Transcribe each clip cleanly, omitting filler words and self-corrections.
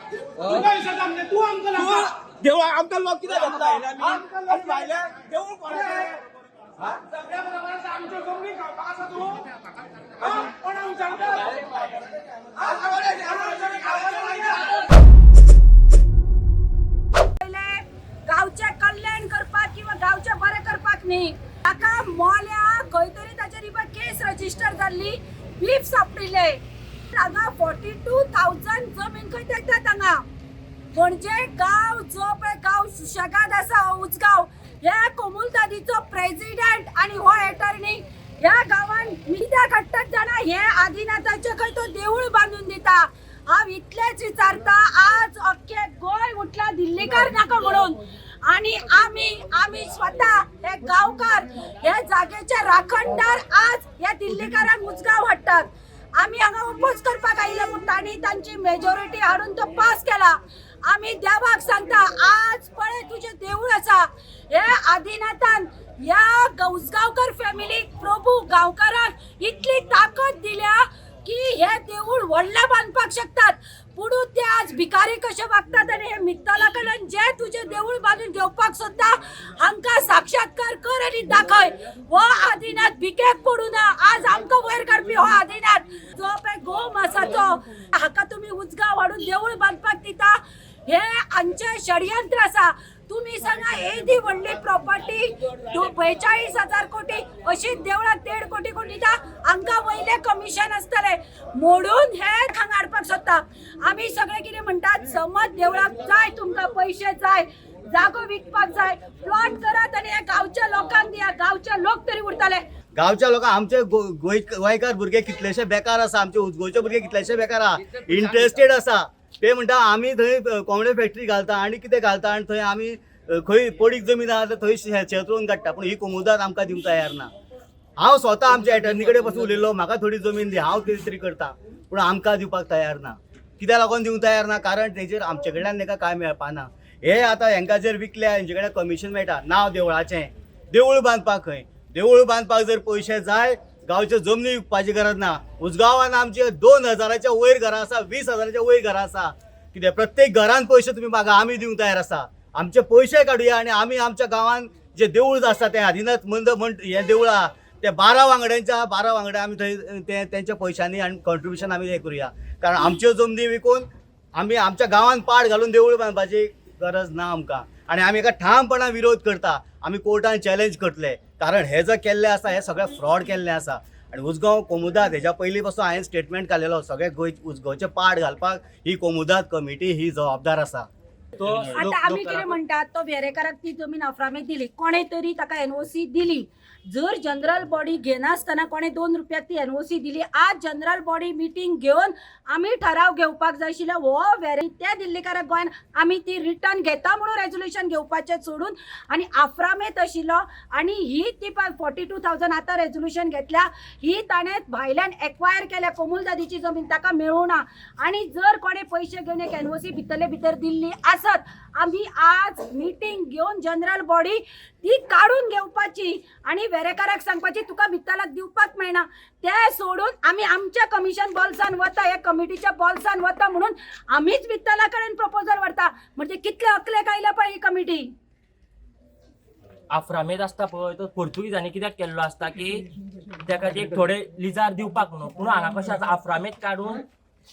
तू आमकां देवळा आमकां लोक कित्याक घेतला आनी भायले देवूळ कोणाचें सगळ्या बरोबर आमच्यो जमनी खावपाक आसा तूं कोणाक विचारता गावचे कल्याण करपाक किंवा गावचे बरे करपाक न्ही ताका मोल्या खंय तरी ताचेर केस रजिस्टर जाल्ली बीफ सापडिल्ले हांगा 42,000 जमीन खंय तेकतात हांगा म्हणजे गांव जो पळय गांव सुशेगाद आसा उजगांव हे कोमुलदादीचो प्रेसिडेंट आनी हो एटर्नी ह्या गांवान कित्याक हाडटात जाणा हे आदिनाथाचे खंय तो देवूळ बांदून दिता हांव इतलेच विचारता आज अख्खे गोंय उठला दिल्लीकार नाका म्हणून आणि आम्ही स्वतः हे गांवकार हे जागेचे राखणदार आज या दिल्लीकारांक उजगांव हाडटात आम्ही हांगा उपोज करपाक आयले पूण तांणी तांची मेजॉरिटी हाडून तो पास केला आम्ही देवाक सांगता आज पळय तुझे देवूळ आसा हे आदिनाथान या उजगांवकर फॅमिलीक प्रभू गांवकारांक इतली ताकद दिल्या की हे देवूळ व्हडले बांदपाक शकतात पुढू ते आज भिकारी कशे वागतात आणि हे मित्तला कडल्यान जे तुझे देवूळ बांदून घेवपाक सोदता हांकां साक्षात्कार कर आनी दाखय हो आदिनाथ भिकेक पडू ना आज आमकां वयर काडपी हो आदिनाथ जो पळय गोमासाचो हाका तुमी उजगांव हाडून देवूळ बांदपाक दिता हे आमचे षडयंत्र आसा तुम्ही सांगा एदी व्हडली प्रॉपर्टी 42,000 कोटी अशी देवळां 1.5 कोटी कोण दिता हांकां वयले कमिशन आसतले मोडून हे हांगा हाडपाक सोदता आमी सगळे कितें म्हणटात समज देवळाक जाय तुमकां पयशे जाय जागो विकपाक जाय प्लॉट करात आनी हे गांवच्या लोकांक दिया गांवचे लोक तरी उरतले गांवच्या लोकांक आमचे गोंयकार भुरगे कितलेशे बेकार आसा आमचे उजगांवचे भुरगे कितलेशे बेकार आसा इंटरेस्टेड आसा ते म्हणटा आमी थंय कोंबडे फॅक्टरी घालता आनी कितें घालता आनी थंय आमी खंय पडीक जमीन आसा थंय शेत रोवन काडटा पूण ही कोमुदाद आमकां दिवंक तयार ना हांव स्वता आमच्या एटर्नी कडेन पासून उलयलो म्हाका थोडी जमीन दी हांव कितें तरी करता पूण आमकां दिवपाक तयार ना कित्याक लागून दिवंक तयार ना कारण तेजेर आमचे कडल्यान ताका कांय मेळपाना हे आतां हांकां जर विकल्या हेंचे कडेन कमिशन मेळटा नांव देवळाचें देवूळ बांदपाक खंय देवूळ बांदपाक जर पयशे जाय गांवच्यो जमनी विकपाची गरज ना उजगांवान आमचे 2,000च्या वयर घरां आसा 20,000च्या वयर घरां आसा कित्याक प्रत्येक घरान पयशे तुमी मागा आमी दिवंक तयार आसा आमचे पयशे काडुया आनी आमी आमच्या गांवान जे देवूळ आसा ते आदिनाथ मंद हे देवूळ आहा ते 12 वांगड्यांच्या 12 वांगडे आमी थंय तेंच्या पयशांनी आनी कॉन्ट्रिब्युशन आमी हे करुया कारण आमच्यो जमनी विकून आमी आमच्या गांवान पाड घालून देवूळ बांदपाची गरज ना आमकां आनी आमी हेका ठामपणान विरोध करता आमी कोर्टान चॅलेंज करतले कारण हे जे केल्लें आसा हे सगळें फ्रॉड केल्लें आसा आनी उजगांव कोमुदाद हेच्या पयलीं पासून हांवें स्टेटमेंट काडलेलो सगळे उजगांवचे पाड घालपाक ही कोमुदाद कमिटी ही जबाबदार आसा आता आम्ही कितें म्हणटात तो वेरेकाराक ती जमीन अफ्रामेक दिली कोणे तरी ताका एनओसी दिली जर जनरल बॉडी घेनासतना कोणे 2 रुपयाक ती एनओसी दिली आज जनरल बॉडी मिटींग घेवन आमी ठराव घेवपाक जाय आशिल्ले हो वेरे त्या दिल्लीकाराक गोंयान आमी ती रिटर्न घेता म्हणून रेजोल्युशन घेवपाचें सोडून आनी अफ्रामेत आशिल्लो आनी ही ती 42,000 आतां रेजोल्युशन घेतल्या ही ताणें भायल्यान एक्वायर केल्या कोमुलदादीची जमीन ताका मेळूं ना आनी जर कोणे पयशे घेवन एक एनओसी भितर दिल्ली आसत आम्ही आज मीटिंग घेऊन जनरल बॉडी ती काढून घेवपाची आणि वेरेकाराक सांगपाची तुका भित्तलाक दिवपाक मेळना ते सोडून आम्ही आमच्या कमिशन बॉल्सान वता या कमिटीच्या बॉल्सान वता म्हणून आम्हीच भित्तला कडेन प्रपोजल व्हरता म्हणजे कितले अकलेक आयल्या पळय ही कमिटी अफ्रामेद आसता पळय तो पोर्तुगीजांनी कित्याक केल्लो आसता की ताका ते थोडे लिजार दिवपाक म्हणून पूण हांगा कशें आसा अफ्रामेद काडून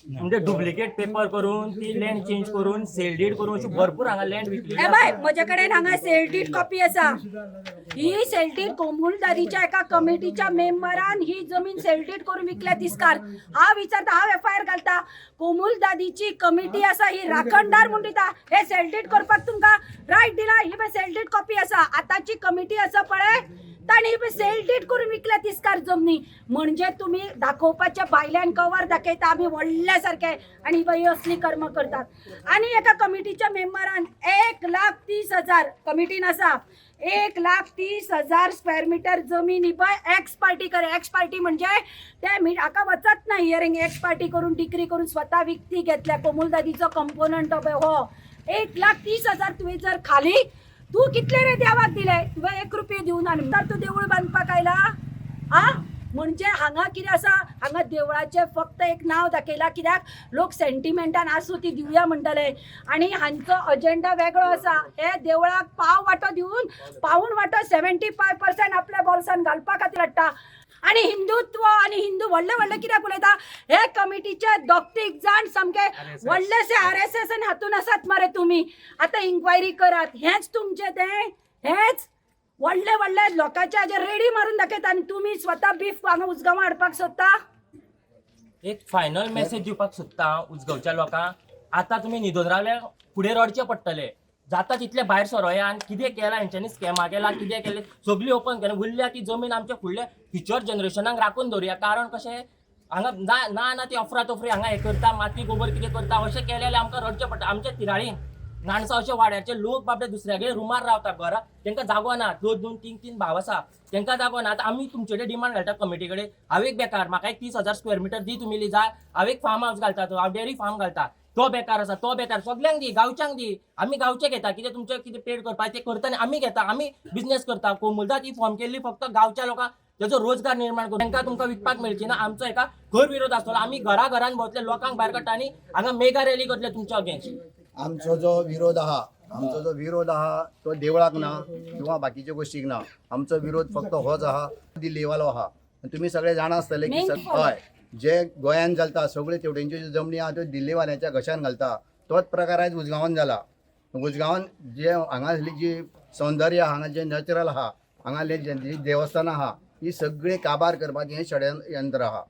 म्हणजे डुप्लिकेट पेपर करून ती लँड चेंज करून सेल डीड करून अशी भरपूर हांगा लँड विकली बाय म्हजे कडेन हांगा सेल डीड कॉपी आसा ही सेल डीड कोमुलदादीच्या एका कमिटीच्या मेंबरान ही जमीन सेल डीड करून विकल्या तिस्कार हांव विचारता हांव एफआयआर घालता कोमुलदादीची कमिटी आसा ही राखणदार म्हणून दिता हे सेल डीड करपाक तुमकां रायट दिला ही पळय सेल डीड कॉपी आसा आतांची कमिटी आसा पळय ताणी सेल डीड करून विकल्या तिस्कार जमनी म्हणजे तुम्ही दाखोवपाचे भायल्यान कवर दाखयता आम्ही व्हडल्या सारखे आणि बाई असली कर्म करतात आणि एका कमिटीच्या मेंबरान 1,30,000 कमिटीन आसा 1,30,000 स्क्वेअर मीटर जमीन ही पळय एक्स पार्टी करे एक्स पार्टी म्हणजे ते हाका वचत ना हियरिंग एक्स पार्टी करून डिग्री करून स्वतः विकती घेतल्या कोमुलदादीचो कंपोनंट हो 1,30,000 तुवें जर खाली तू कितले रे देवाक दिले तुवें 1 रुपया दिवून नंतर तू देवूळ बांदपाक आयला हा म्हणजे हांगा कितें आसा, हांगा देवळाचें फक्त एक नांव दाखयलां, कित्याक लोक सेंटिमेंटान आसूं ती दिवया म्हणटले आनी हांचो अजेंडा वेगळो आसा. हे देवळाक पाव वांटो दिवन पाऊण वांटो 75% आपल्या बोल्सान घालपा खातीर हाडटा. आणि हिंदुत्व आणि हिंदू व्हडले व्हडले कित्याक उलयता, हे कमिटीचे दोग-तीग जाण सामके व्हडलेशे RSS हातून आसात मरे. तुमी आतां इन्क्वायरी करात, हेच तुमचे तें, हेच व्हडले व्हडले लोकांचे हाजेर रेडी मारून दाखयता आनी तुमी स्वता बीफ हांगा उजगांवा हाडपाक सोदता. एक फायनल मेसेज दिवपाक सोदता उजगांवच्या लोकांक. आता तुम्ही न्हिदून रावले, फुडें रडचे पडटले. जाता तितले भायर सरोयान कितें केलां हेंच्यांनी, स्कॅमा केला, कितें केलें सगळी ओपन केलें. उरल्या ती जमीन आमच्या फुडल्या फ्युचर जनरेशनाक राखून दवरुया. कारण कशें हांगा ना ती अफरातफरी हांगा हें करता, माती गोबर कितें करता, अशें केलें जाल्यार आमकां रडचें पडटा. आमच्या तिराळीन नाणसा अशे वाड्याचे लोक बाबडे दुसऱ्यागेर रुमार रावता, घरा तांकां जागो ना. 2-2, 3-3 भाव आसा, तांकां जागो ना. आतां आमी तुमचे कडेन डिमांड घालता कमिटी कडेन, हांव एक बेकार, म्हाका एक 30,000 स्क्वेअर मिटर दी तुमी लिजा. हांव एक फार्म हाऊस घालता, हांव डेअरी फार्म घालता. तो बेकार आसा, तो बेकार, सगळ्यांक दी, गांवच्यांक दी. आमी गांवचे घेता, कितें तुमचे कितें पेड करपा ते करता आनी आमी घेता, आमी बिझनेस करता. कोमुलदाद ही फॉर्म केल्ली फक्त गांवच्या लोकांक त्याचो रोजगार निर्माण करून तांकां तुमकां विकपाक मेळची ना. आमचो एका घर विरोध आसतलो. आमी घरान भोंवतले, लोकांक भायर काडटा आनी हांगा मेगा रॅली करतले तुमच्या अगेन्स्ट. आमचो जो विरोध आहा तो देवळाक ना किंवा बाकीच्या गोष्टीक ना. आमचो विरोध फक्त होच आहा, दिल्लीवालो आहा. तुमी सगळे जाणा आसतले की हय, जे गोंयान चलता सगळे तेवटेंच्यो ज्यो जमनी आहा त्यो दिल्लीवाल्याच्या घशान घालता. तोच प्रकार आयज उजगांवान जाला. उजगांवान जे हांगासली जी सौंदर्य हांगा जे नॅचरल आहा, हांगाले जे देवस्थानां आहा, ही सगळी काबार करपाचें हें षडयंत्र आहा.